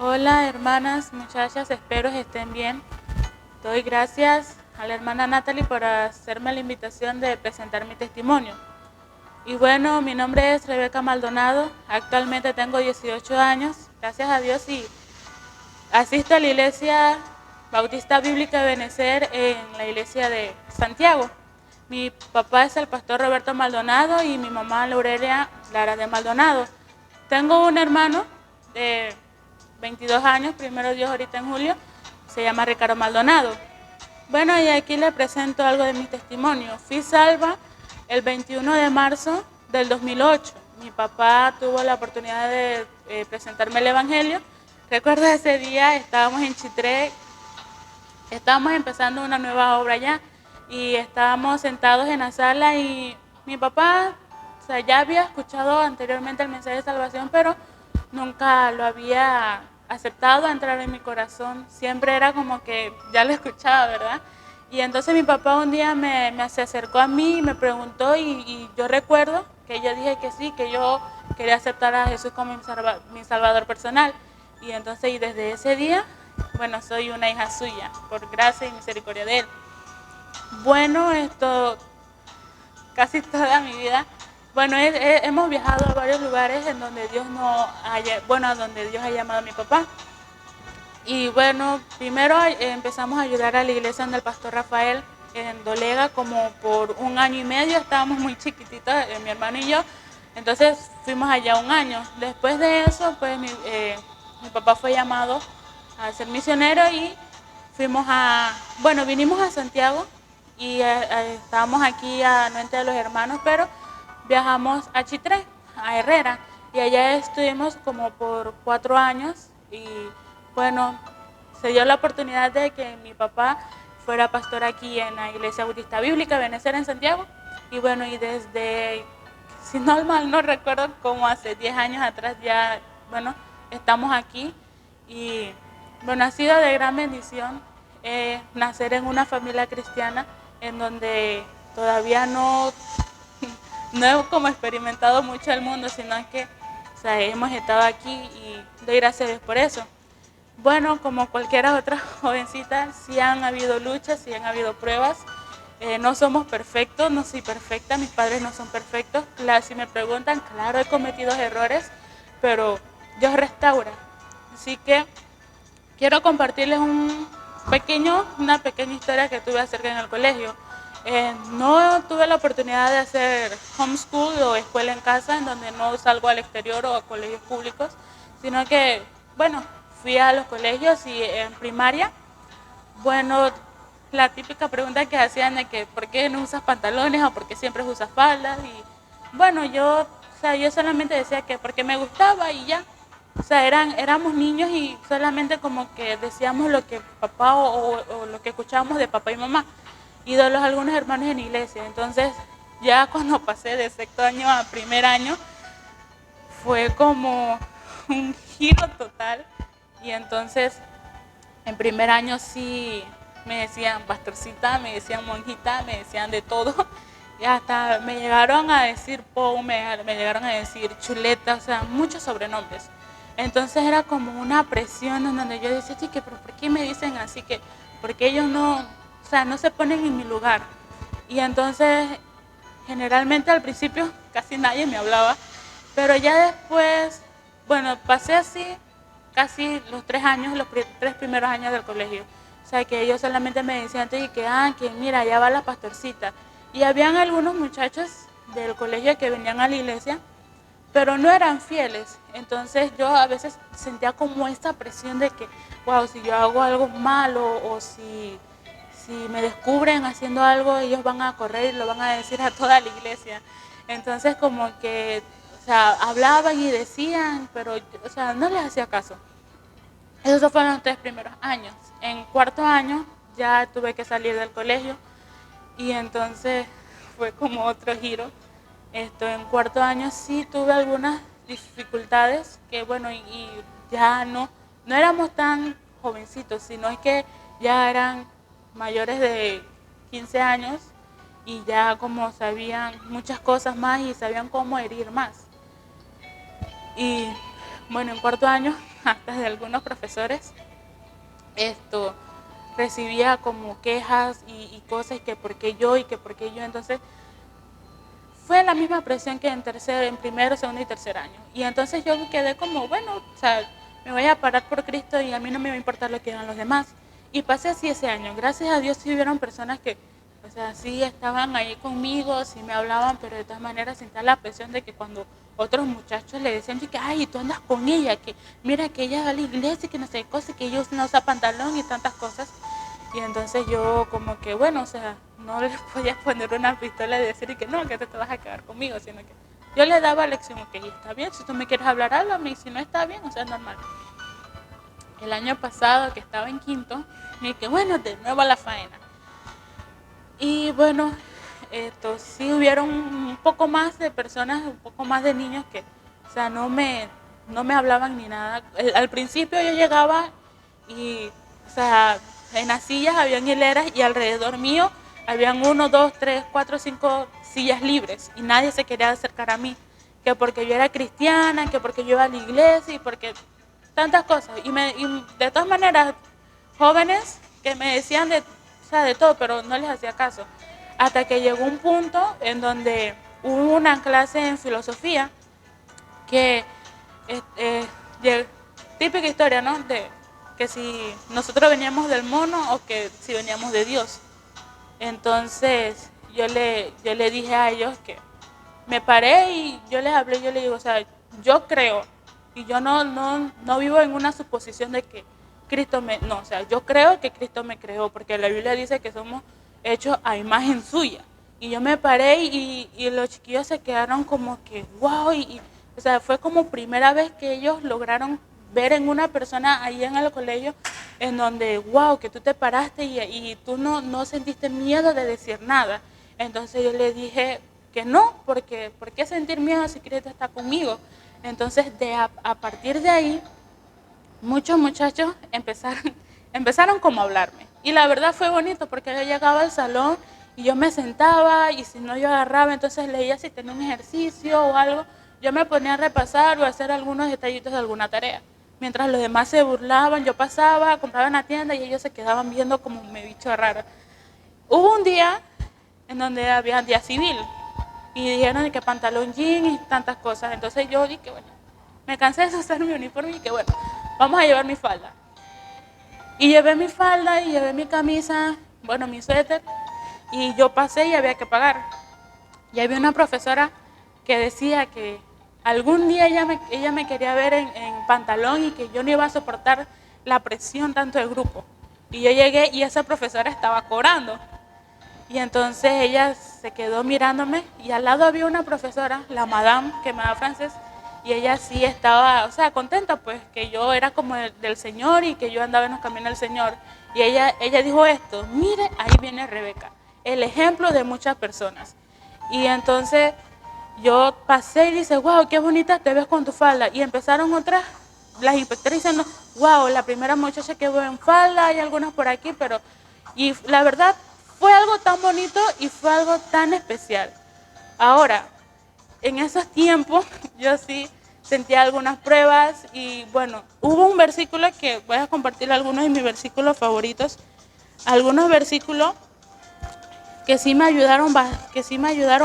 Hola hermanas, muchachas, espero que estén bien. Doy gracias a la hermana Natalie por hacerme la invitación de presentar mi testimonio. Y bueno, mi nombre es Rebeca Maldonado, actualmente tengo 18 años, gracias a Dios, y asisto a la Iglesia Bautista Bíblica de Benecer en la iglesia de Santiago. Mi papá es el pastor Roberto Maldonado y mi mamá Laurelia Lara de Maldonado. Tengo un hermano de 22 años, primero Dios ahorita en julio, se llama Ricardo Maldonado. Bueno, y aquí le presento algo de mi testimonio. Fui salva el 21 de marzo del 2008. Mi papá tuvo la oportunidad de presentarme el Evangelio. Recuerdo ese día, estábamos en Chitré, estábamos empezando una nueva obra allá y estábamos sentados en la sala y mi papá, o sea, ya había escuchado anteriormente el mensaje de salvación, pero nunca lo había aceptado a entrar en mi corazón. Siempre era como que ya lo escuchaba, ¿verdad? Y entonces mi papá un día se acercó a mí y me preguntó y yo recuerdo que yo dije que sí, que yo quería aceptar a Jesús como mi salvador personal. Y entonces y desde ese día, bueno, soy una hija suya, por gracia y misericordia de Él. Bueno, esto casi toda mi vida. Bueno, hemos viajado a varios lugares en donde Dios no haya, bueno, donde Dios ha llamado a mi papá. Y bueno, primero empezamos a ayudar a la iglesia del pastor Rafael en Dolega como por un año y medio, estábamos muy chiquititos, mi hermano y yo, entonces fuimos allá un año. Después de eso, pues mi papá fue llamado a ser misionero y vinimos a Santiago y estábamos aquí a Nuente de los Hermanos, pero viajamos a Chitré, a Herrera, y allá estuvimos como por 4 años y bueno, se dio la oportunidad de que mi papá fuera pastor aquí en la Iglesia Bautista Bíblica, Benecer en Santiago, y bueno, y desde, si no mal no recuerdo, como hace 10 años atrás ya, bueno, estamos aquí y bueno, ha sido de gran bendición nacer en una familia cristiana en donde todavía no he como experimentado mucho el mundo, sino que o sea, hemos estado aquí y doy gracias a Dios por eso. Bueno, como cualquier otra jovencita, sí han habido luchas, sí han habido pruebas. No somos perfectos, no soy perfecta, mis padres no son perfectos. Claro, si me preguntan, claro, he cometido errores, pero Dios restaura. Así que quiero compartirles una pequeña historia que tuve acerca en el colegio. No tuve la oportunidad de hacer homeschool o escuela en casa, en donde no salgo al exterior o a colegios públicos, sino que, bueno, fui a los colegios y en primaria, bueno, la típica pregunta que hacían de que ¿por qué no usas pantalones o por qué siempre usas faldas? Y bueno, yo solamente decía que porque me gustaba y ya. O sea, éramos niños y solamente como que decíamos lo que papá o lo que escuchábamos de papá y mamá y de algunos hermanos en la iglesia. Entonces, ya cuando pasé de sexto año a primer año, fue como un giro total. Y entonces, en primer año sí me decían pastorcita, me decían monjita, me decían de todo. Y hasta me llegaron a decir Pou, me llegaron a decir chuleta, o sea, muchos sobrenombres. Entonces era como una presión en donde yo decía, sí, pero ¿por qué me dicen así? Que porque ellos no, o sea, no se ponen en mi lugar. Y entonces, generalmente al principio casi nadie me hablaba, pero ya después, bueno, pasé así casi los 3 años, los 3 primeros años del colegio. O sea, que ellos solamente me decían que mira, ya va la pastorcita. Y habían algunos muchachos del colegio que venían a la iglesia, pero no eran fieles. Entonces yo a veces sentía como esta presión de que, wow, si yo hago algo malo o si me descubren haciendo algo, ellos van a correr y lo van a decir a toda la iglesia. Entonces como que, o sea, hablaban y decían, pero, o sea, no les hacía caso. Esos fueron los 3 primeros años. En cuarto año ya tuve que salir del colegio y entonces fue como otro giro. En cuarto año sí tuve algunas dificultades que bueno, y ya no éramos tan jovencitos, sino que ya eran mayores de 15 años y ya como sabían muchas cosas más y sabían cómo herir más. Y bueno, en cuarto año hasta de algunos profesores, recibía como quejas y cosas, que por qué yo y que por qué yo. Entonces fue la misma presión que en primero, segundo y tercer año. Y entonces yo me quedé como, bueno, o sea, me voy a parar por Cristo y a mí no me va a importar lo que digan los demás. Y pasé así ese año. Gracias a Dios sí hubieron personas que, o sea, sí estaban ahí conmigo, sí me hablaban, pero de todas maneras sentía la presión de que cuando otros muchachos le decían que, ay, tú andas con ella, que mira que ella va a la iglesia y que no sé qué cosa, que ellos no usa pantalón y tantas cosas. Y entonces yo como que, bueno, o sea, no les podía poner una pistola y decir que no, que te vas a quedar conmigo, sino que yo le daba lección, ok, está bien, si tú me quieres hablar, háblame, y si no está bien, o sea, es normal. El año pasado, que estaba en quinto, me dije, bueno, de nuevo a la faena. Y bueno, sí hubieron un poco más de personas, un poco más de niños que, o sea, no me hablaban ni nada. Al principio yo llegaba y, o sea, en las sillas habían hileras y alrededor mío habían 1, 2, 3, 4, 5 sillas libres y nadie se quería acercar a mí, que porque yo era cristiana, que porque yo iba a la iglesia y porque tantas cosas. Y de todas maneras, jóvenes que me decían o sea, de todo, pero no les hacía caso. Hasta que llegó un punto en donde hubo una clase en filosofía que, eh, eh, típica historia, ¿no? De que si nosotros veníamos del mono o que si veníamos de Dios. Entonces yo le dije a ellos que me paré y yo les hablé, yo les digo, o sea, yo creo, y yo no vivo en una suposición de que no, o sea, yo creo que Cristo me creó, porque la Biblia dice que somos hechos a imagen suya. Y yo me paré y los chiquillos se quedaron como que, wow, o sea, fue como primera vez que ellos lograron ver en una persona ahí en el colegio, en donde, wow, que tú te paraste y tú no sentiste miedo de decir nada. Entonces yo le dije que no, porque ¿por qué sentir miedo si Cristo está conmigo? Entonces a partir de ahí, muchos muchachos empezaron como a hablarme. Y la verdad fue bonito porque yo llegaba al salón y yo me sentaba y si no yo agarraba, entonces leía si tenía un ejercicio o algo, yo me ponía a repasar o a hacer algunos detallitos de alguna tarea. Mientras los demás se burlaban, yo pasaba, compraba en la tienda y ellos se quedaban viendo como me bicho raro. Hubo un día en donde había día civil y dijeron que pantalón jean y tantas cosas. Entonces yo dije, bueno, me cansé de usar mi uniforme y que bueno, vamos a llevar mi falda. Y llevé mi falda y llevé mi camisa, bueno, mi suéter, y yo pasé y había que pagar. Y había una profesora que decía que algún día ella me quería ver en pantalón y que yo no iba a soportar la presión tanto del grupo. Y yo llegué y esa profesora estaba cobrando. Y entonces ella se quedó mirándome y al lado había una profesora, la madame, que me da francés, y ella sí estaba, o sea, contenta pues que yo era como del Señor y que yo andaba en los caminos del Señor. Y ella dijo esto, mire, ahí viene Rebeca, el ejemplo de muchas personas. Y entonces yo pasé y dice, wow, qué bonita te ves con tu falda. Y empezaron otras, las inspectoras diciendo, wow, la primera muchacha que veo en falda, hay algunas por aquí, pero... Y la verdad, fue algo tan bonito y fue algo tan especial. Ahora, en esos tiempos yo sí sentía algunas pruebas y bueno, hubo un versículo que voy a compartir algunos de mis versículos favoritos. Algunos versículos que sí me ayudaron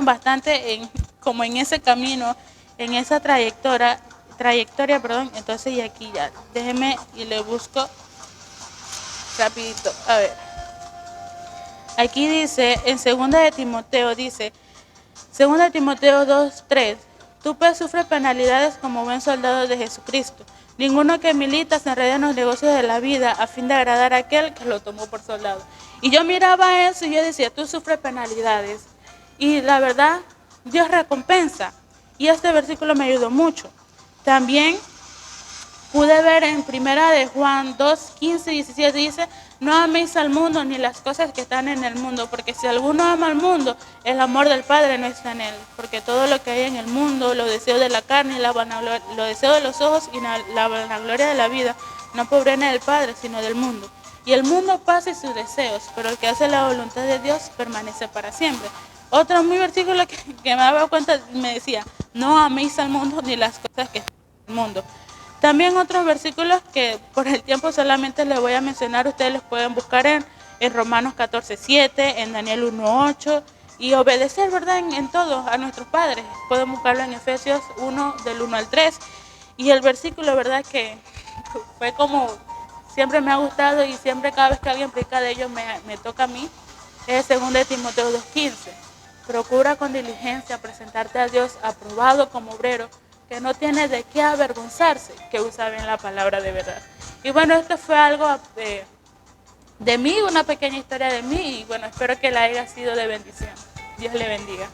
bastante como en ese camino, en esa trayectoria, perdón. Entonces y aquí ya, déjeme y le busco rapidito. A ver. Aquí dice, en 2 de Timoteo 2:3, tú pues sufres penalidades como buen soldado de Jesucristo. Ninguno que milita se enreda en los negocios de la vida a fin de agradar a aquel que lo tomó por soldado. Y yo miraba eso y yo decía, tú sufres penalidades. Y la verdad, Dios recompensa. Y este versículo me ayudó mucho. También pude ver en primera de Juan 2:15-17 dice, no améis al mundo ni las cosas que están en el mundo, porque si alguno ama al mundo, el amor del Padre no está en él. Porque todo lo que hay en el mundo, los deseos de la carne, los deseos de los ojos y la vanagloria de la vida, no proviene del Padre, sino del mundo. Y el mundo pasa y sus deseos, pero el que hace la voluntad de Dios permanece para siempre. Otro muy versículo que me daba cuenta me decía, no améis al mundo ni las cosas que están en el mundo. También otros versículos que por el tiempo solamente les voy a mencionar, ustedes los pueden buscar en Romanos 14:7, en Daniel 1:8 y obedecer, ¿verdad? En todo a nuestros padres. Pueden buscarlo en Efesios 1 del 1 al 3. Y el versículo, ¿verdad? Que fue como siempre me ha gustado y siempre cada vez que alguien predica de ellos me toca a mí, es 2 Timoteo 2:15. Procura con diligencia presentarte a Dios aprobado como obrero, que no tiene de qué avergonzarse, que usa bien la palabra de verdad. Y bueno, esto fue algo de mí, una pequeña historia de mí, y bueno, espero que la haya sido de bendición. Dios le bendiga.